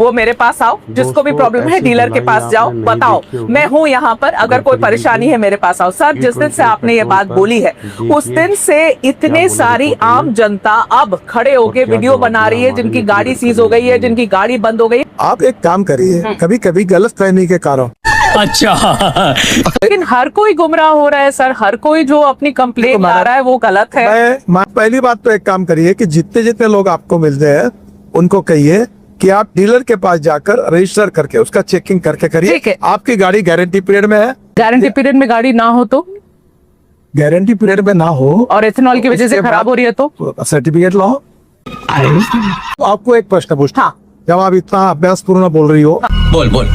वो मेरे पास आओ, जिसको भी प्रॉब्लम है डीलर के पास जाओ, बताओ मैं हूँ यहाँ पर, अगर कोई परेशानी है मेरे पास आओ। सर जिस दिन से आपने ये बात बोली है उस दिन से इतने सारी आम जनता अब खड़े होके वीडियो बना रही है, जिनकी गाड़ी सीज हो गई है, जिनकी गाड़ी बंद हो गई। आप एक काम करिए, कभी कभी गलतफहमी के कारण। अच्छा लेकिन हर कोई गुमराह हो रहा है सर, हर कोई जो अपनी कंप्लेंट ला रहा है वो गलत है। पहली बात तो एक काम करिए कि जितने जितने लोग आपको मिलते हैं उनको कहिए कि आप डीलर के पास जाकर रजिस्टर करके उसका चेकिंग करके करिए। ठीक है। आपकी गाड़ी गारंटी पीरियड में है। गारंटी पीरियड में गाड़ी ना हो तो, गारंटी पीरियड में ना हो और इथेनॉल की वजह से उसके खराब हो रही है तो सर्टिफिकेट लाओ। तो आपको एक प्रश्न पूछता, हाँ। जब आप इतना अभ्यास पूर्ण बोल रही हो, बोल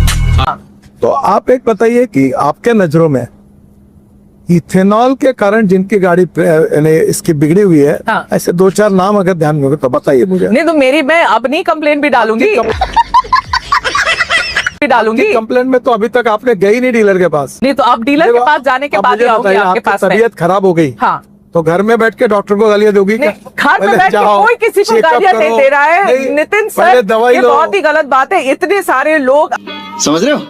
तो आप एक बताइए कि आपके नजरों में इथेनॉल के कारण जिनकी गाड़ी यानी इसकी बिगड़ी हुई है, हाँ। ऐसे दो चार नाम अगर ध्यान में होगा तो बताइए मुझे। नहीं तो मेरी, मैं अपनी कंप्लेंट भी डालूंगी कंप्लेंट में तो अभी तक आपने गई नहीं डीलर के पास। नहीं तो अब डीलर के पास जाने के अब बाद मुझे ही आऊंगी बताइए, आपके आपकी पास में। तबीयत खराब हो गई, हाँ। तो घर में बैठ के डॉक्टर को गालियां दोगी क्या? घर में पहले बैठ के जाओ, कोई किसी को चेकअप गालियां नहीं करो। दे रहा है। नहीं, नितिन पहले सर दवाई ये लो। बहुत ही गलत बात है। इतने सारे लोग, समझ रहे हो?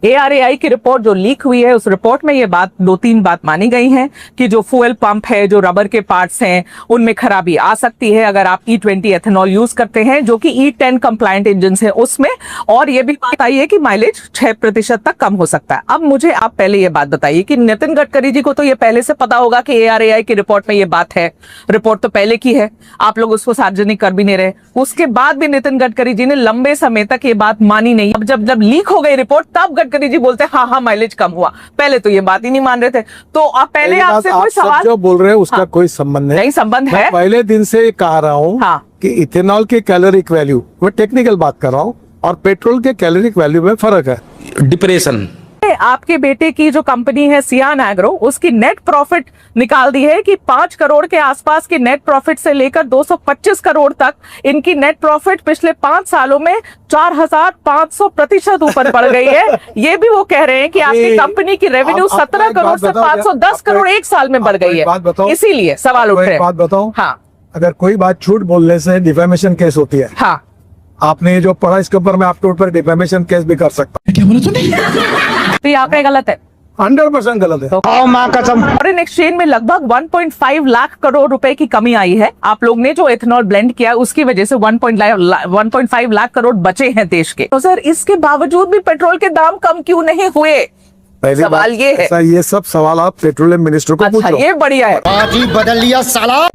ARAI की रिपोर्ट जो लीक हुई है उस रिपोर्ट में ये बात, दो तीन बात मानी गई हैं कि जो फ्यूल पंप है, जो रबर के पार्ट्स हैं, उनमें खराबी आ सकती है अगर आप E20 एथेनॉल यूज करते हैं, जो कि E10 कंप्लायंट इंजन है उसमें। और ये भी बात आई है कि माइलेज 6% तक कम हो सकता है। अब मुझे आप पहले ये बात बताइए कि नितिन गडकरी जी को तो ये पहले से पता होगा कि ARAI की रिपोर्ट में ये बात है। रिपोर्ट तो पहले की है, आप लोग उसको सार्वजनिक कर भी नहीं रहे। उसके बाद भी नितिन गडकरी जी ने लंबे समय तक ये बात मानी नहीं। अब जब लीक हो गई रिपोर्ट तब गडकरी जी बोलते हैं हाँ माइलेज कम हुआ। पहले तो ये बात ही नहीं मान रहे थे। तो आप पहले आपसे कोई सवाल जो बोल रहे हैं उसका हाँ। कोई संबंध नहीं, संबंध है। मैं पहले दिन से ये कह रहा हूँ हाँ। कि इथेनॉल की कैलोरिक वैल्यू, मैं टेक्निकल बात कर रहा हूँ, और पेट्रोल के कैलोरिक वैल्यू में फर्क है। डिप्रेशन। आपके बेटे की जो कंपनी है सियान एग्रो, उसकी नेट प्रॉफिट निकाल दी है कि 5 करोड़ के आसपास की नेट प्रॉफिट से लेकर 225 करोड़ तक इनकी नेट प्रॉफिट पिछले 5 सालों में 4500% ऊपर बढ़ गई है। ये भी वो कह रहे हैं कि आपकी कंपनी की रेवेन्यू 17 करोड़ से 510 करोड़ एक साल में बढ़ गई है। इसीलिए सवाल उठ रहे हैं। बात बताओ, हाँ। अगर कोई बात झूठ बोलने से डिफेमेशन केस होती है, हाँ। आपने ये जो पढ़ा इसके ऊपर मैं आपके ऊपर डिफेमेशन केस भी कर सकता हूँ। क्या बोला तूने? तो ये आंकड़े गलत है, 100% गलत है। फॉरेन एक्सचेंज में लगभग 1.5 लाख करोड़ रुपए की कमी आई है। आप लोग ने जो एथेनॉल ब्लेंड किया उसकी वजह से 1.5 लाख करोड़ बचे हैं देश के। तो सर इसके बावजूद भी पेट्रोल के दाम कम क्यों नहीं हुए? पहली सवाल बात, ये है। ऐसा ये सब सवाल आप पेट्रोलियम मिनिस्टर को अच्छा, पूछो। ये बढ़िया है। आज ही बदल लिया साला।